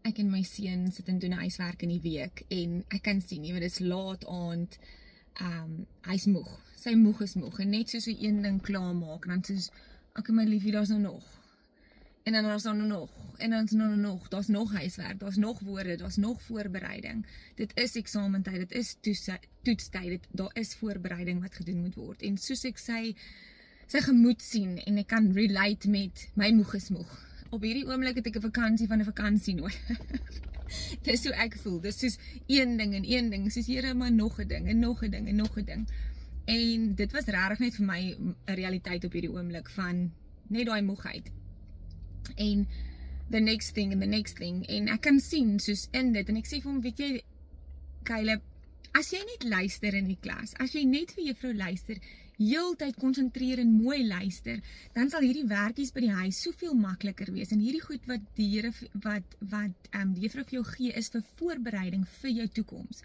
ek en my seun sit en doen huiswerk in die week, en ek kan sien, jy weet, dit is laat aand, hy's moeg, sy moeg is moeg, en net soos hy een ding klaar maak, en dan soos, okay my liefie, daar's nou nog, en dan daar's nou nog, en dan is nou nog, daar's nog huiswerk, daar's nog woorde, daar's nog voorbereiding, dit is eksamentyd, dit is toetstyd, daar is voorbereiding wat gedoen moet word, en soos ek sy gemoed sien, en ek kan relate met, my moeg is moeg, op hierdie oomblik het ek 'n vakansie van 'n vakansie nodig, dis hoe ek voel, dis soos een ding en een ding, soos Here, maar nog 'n ding, en nog 'n ding, en nog 'n ding, en dit was regtig net vir my 'n realiteit op hierdie oomblik, van net daai moegheid, en the next thing, and the next thing, en ek kan sien, soos in dit, en ek sê vir hom, weet jy, Caleb, as jy net luister in die klas, as jy net vir juffrou luister, heeltyd konsentreer en mooi luister, dan sal hierdie werkies by die huis soveel makliker wees, en hierdie goed wat die Here, die juffrou vir jou gee, is vir voorbereiding vir jou toekoms.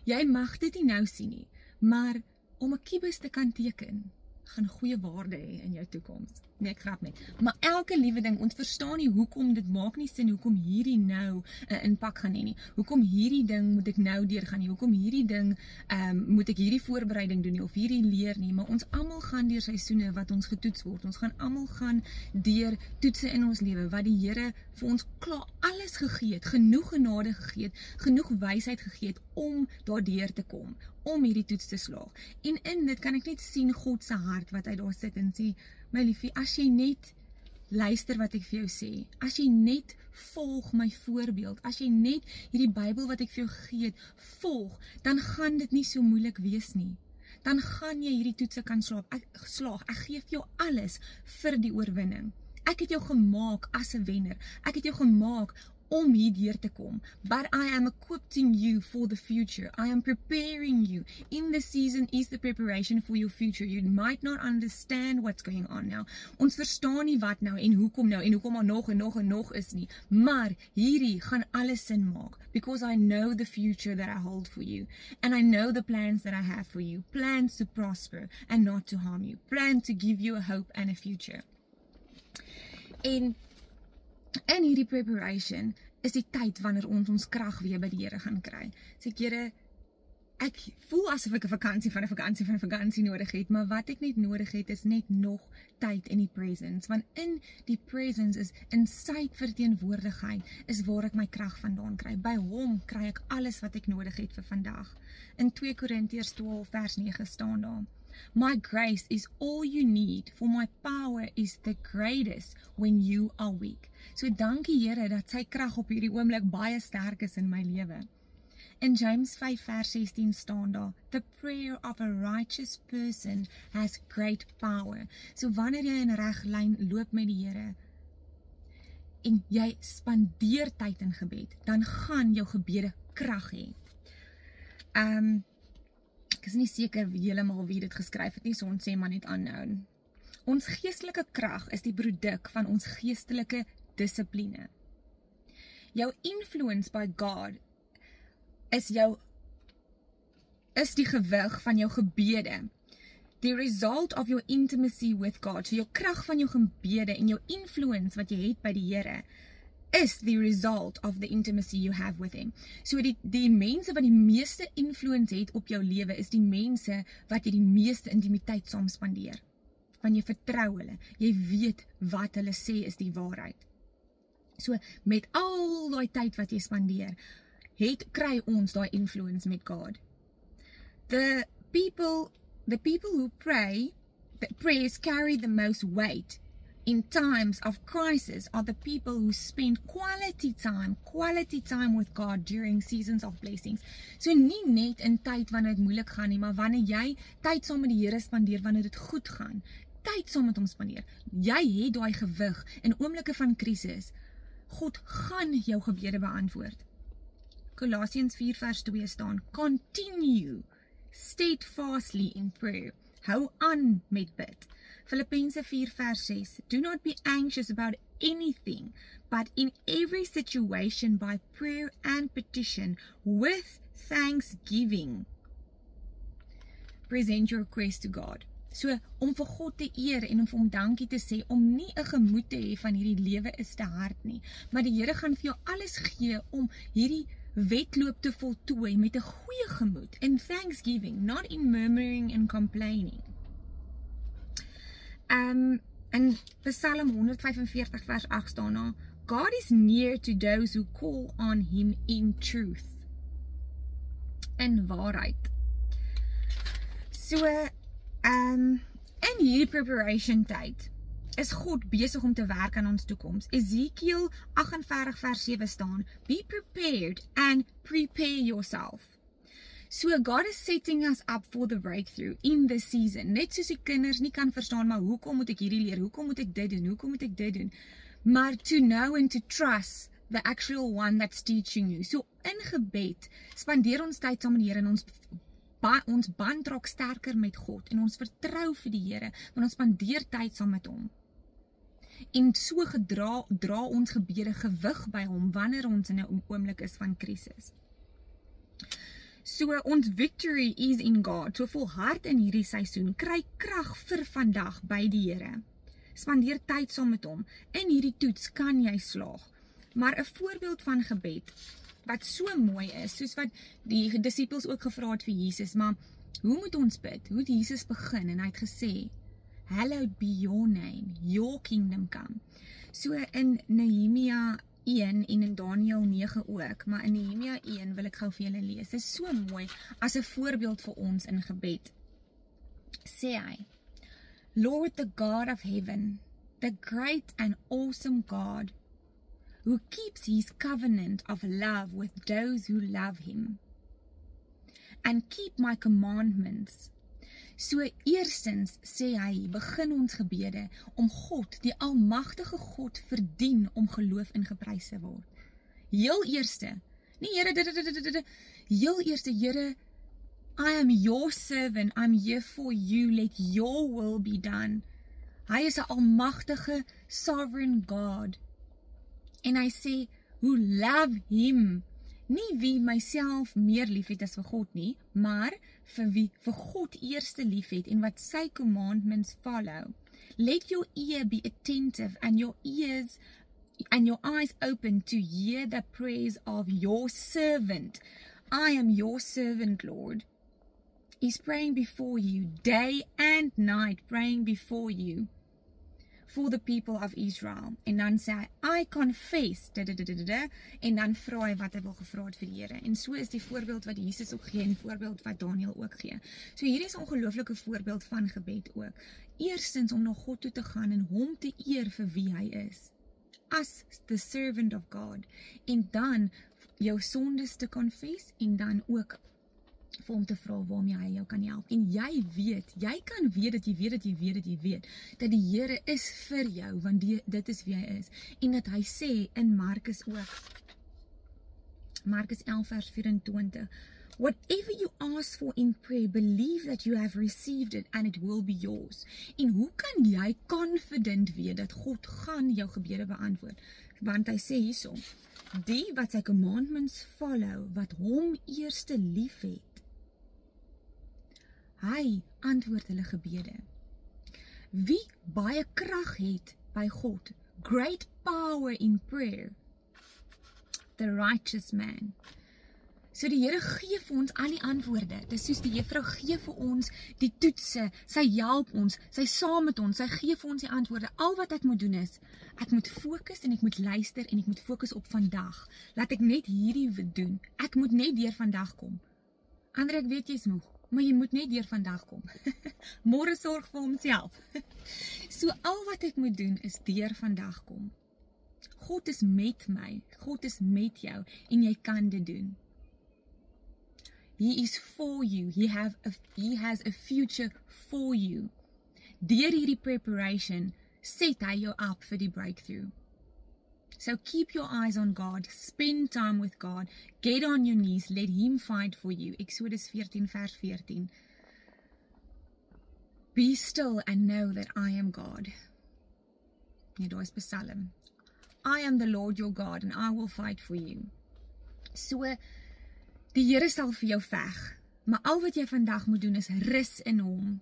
Jy mag dit nie nou sien nie, maar om 'n kiebus te kan teken, gaan goeie waarde hê in jou toekoms. Nee, ek grap net. Maar elke liewe ding, ons verstaan nie hoekom, dit maak nie sin hoekom hierdie nou 'n impak gaan hê nie. Hoekom hierdie ding moet ek nou deurgaan nie. Hoekom hierdie ding moet ek hierdie voorbereiding doen nie of hierdie leer nie. Maar ons almal gaan deur seisoene wat ons getoets word. Ons gaan almal gaan deur toetse in ons lewe wat die Here vir ons klaar alles gegee het, genoeg genade gegee het, genoeg wysheid gegee het om daardeur te kom, om hierdie toets te slaag. En in dit kan ek net sien God se hart wat hy daar sit en sê, my liefie, as jy net luister wat ek vir jou sê, as jy net volg my voorbeeld, as jy net hierdie Bybel wat ek vir jou gegee het, volg, dan gaan dit nie so moeilik wees nie. Dan gaan jy hierdie toetse kan slaag. Ek gee vir jou alles vir die oorwinning. Ek het jou gemaak as 'n wenner. Ek het jou gemaak om hierdeur te kom. But I am equipping you for the future. I am preparing you. In the season is the preparation for your future. You might not understand what's going on now. Ons verstaan nie wat nou en hoekom maar nog en nog en nog is nie. Maar hierdie gaan alles sin maak. Because I know the future that I hold for you. And I know the plans that I have for you. Plans to prosper and not to harm you. Plans to give you a hope and a future. En in hierdie preparation is die tyd wanneer ons krag weer by die Here gaan kry. Sê Here, ek voel asof ek 'n vakansie van 'n vakansie van 'n vakansie nodig het, maar wat ek net nodig het is net nog tyd in die presence, want in die presence is in sy verteenwoordigheid is waar ek my krag vandaan kry. By hom kry ek alles wat ek nodig het vir vandag. In 2 Korintiërs 12 vers 9 staan daar: My grace is all you need, for my power is the greatest when you are weak. So dankie Here dat sy krag op hierdie oomblik baie sterk is in my lewe. In James 5 vers 16 staan daar: The prayer of a righteous person has great power. So wanneer jy in reg lyn loop met die Here en jy spandeer tyd in gebed, dan gaan jou gebede krag hê. Ek is nie seker heeltemal wie dit geskryf het nie, so ons sê maar net aanhou. Ons geestelike krag is die produk van ons geestelike dissipline. Jou influence by God is die gewig van jou gebede. The result of your intimacy with God. So jou krag van jou gebede en jou influence wat jy het by die Here is the result of the intimacy you have with him. So die mense wat die meeste influence het op jou lewe is die mense wat jy die meeste intimiteit saam spandeer. Want jy vertrou hulle, jy weet wat hulle sê is die waarheid. So met al daai tyd wat jy spandeer, kry ons daai influence met God. The people who pray, the prayers carry the most weight in times of crisis are the people who spend quality time with God during seasons of blessings. So nie net in tyd wanneer dit moeilik gaan nie, maar wanneer jy tyd saam met die Here spandeer wanneer dit goed gaan, tyd saam met hom spandeer. Jy het daai gewig in oomblikke van krisis. God gaan jou gebede beantwoord. Colossians 4 vers 2 staan: Continue steadfastly in prayer. Hou aan met bid. Filippense 4 vers 6: Do not be anxious about anything, but in every situation by prayer and petition with thanksgiving present your request to God. So, om vir God te eer en om vir hom dankie te sê, om nie 'n gemoed te hê van hierdie lewe is te hard nie, maar die Here gaan vir jou alles gee om hierdie wedloop te voltooi met 'n goeie gemoed, in thanksgiving, not in murmuring and complaining. In Psalm 145 vers 8 staan daar, God is near to those who call on him in truth. In waarheid. So, in hierdie preparation tyd, is God besig om te werk aan ons toekoms. Ezekiel 48 vers 7 staan, be prepared and prepare yourself. So God is setting us up for the breakthrough in this season. Net soos die kinders nie kan verstaan, maar hoekom moet ek hierdie leer, hoekom moet ek dit doen, hoekom moet ek dit doen, maar to know and to trust the actual one that's teaching you. So in gebed, spandeer ons tyd saam met die Here en ons band raak sterker met God en ons vertrou vir die Here, want ons spandeer tyd saam met hom. En so dra ons gebede gewig by hom wanneer ons in 'n oomblik is van krisis. So ons victory is in God. So volhard in hierdie seisoen, kry krag vir vandag by die Here. Spandeer tyd saam met hom. In hierdie toets kan jy slaag. Maar 'n voorbeeld van gebed wat so mooi is, soos wat die disippels ook gevra het vir Jesus, maar hoe moet ons bid? Hoe het Jesus begin? En hy het gesê, hallowed be your name, your kingdom come. So in Nehemia 1 en in Daniel 9 ook, maar in Nehemia 1 wil ek gou vir julle lees. Dit is so mooi as 'n voorbeeld vir ons in gebed. Sê hy, Lord the God of heaven, the great and awesome God, who keeps his covenant of love with those who love him, and keep my commandments. So eerstens sê hy, begin ons gebede om God, die almagtige God, verdien om geloof en geprys te word. Heel eerste, nie Here, heel eerste, Here, I am your servant, I'm here for you, let your will be done. Hy is 'n almagtige, sovereign God. En hy sê, who love him, nie wie myself meer lief het as vir God nie, maar vir wie vir God eerste lief het en wat sy commandments follow. Let your ear be attentive and your eyes open to hear the praise of your servant. I am your servant, Lord. He's praying before you, day and night, praying before you for the people of Israel. En dan sê hy, I confess, en dan vra hy wat hy wil gevra het vir die Here. En so is die voorbeeld wat Jesus ook gee en die voorbeeld wat Daniel ook gee. So hier is 'n ongelooflike voorbeeld van gebed ook. Eerstens om na God toe te gaan en hom te eer vir wie hy is. As the servant of God. En dan jou sondes te confess en dan ook vir hom te vra waarmee hy jou kan help. En jy kan weet dat jy weet dat die Here is vir jou, want dit is wie hy is. En dat hy sê in Markus ook, Markus 11 vers 24, whatever you ask for in prayer, believe that you have received it and it will be yours. En hoe kan jy confident weet dat God gaan jou gebede beantwoord? Want hy sê hierso, die wat sy commandments follow, wat hom eerste lief het, hy antwoord hulle gebede. Wie baie krag het by God, great power in prayer, the righteous man. So die Here gee vir ons al die antwoorde. Dis soos die Juffrou gee vir ons die toetse, sy help ons, sy saam met ons, sy gee vir ons die antwoorde. Al wat ek moet doen is, ek moet fokus en ek moet luister en ek moet fokus op vandag. Laat ek net hierdie doen. Ek moet net deur vandag kom. Andre, ek weet jy's moeg, maar jy moet net deur vandag kom. Môre sorg vir homself. So al wat ek moet doen is deur vandag kom. God is met my, God is met jou en jy kan dit doen. He is for you. He has a future for you. Deur hierdie preparation, set hy jou up vir die breakthrough. So keep your eyes on God, spend time with God, get on your knees, let him fight for you. Exodus 14 vers 14. Be still and know that I am God. Nee, daar is Psalm. I am the Lord your God and I will fight for you. So, die Here sal vir jou veg, maar al wat jy vandag moet doen is rus in hom.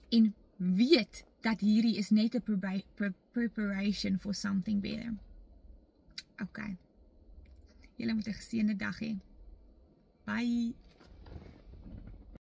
en weet dat hierdie is net 'n preparation for something better. Okay. Julle moet 'n geseënde dag hê. Bye.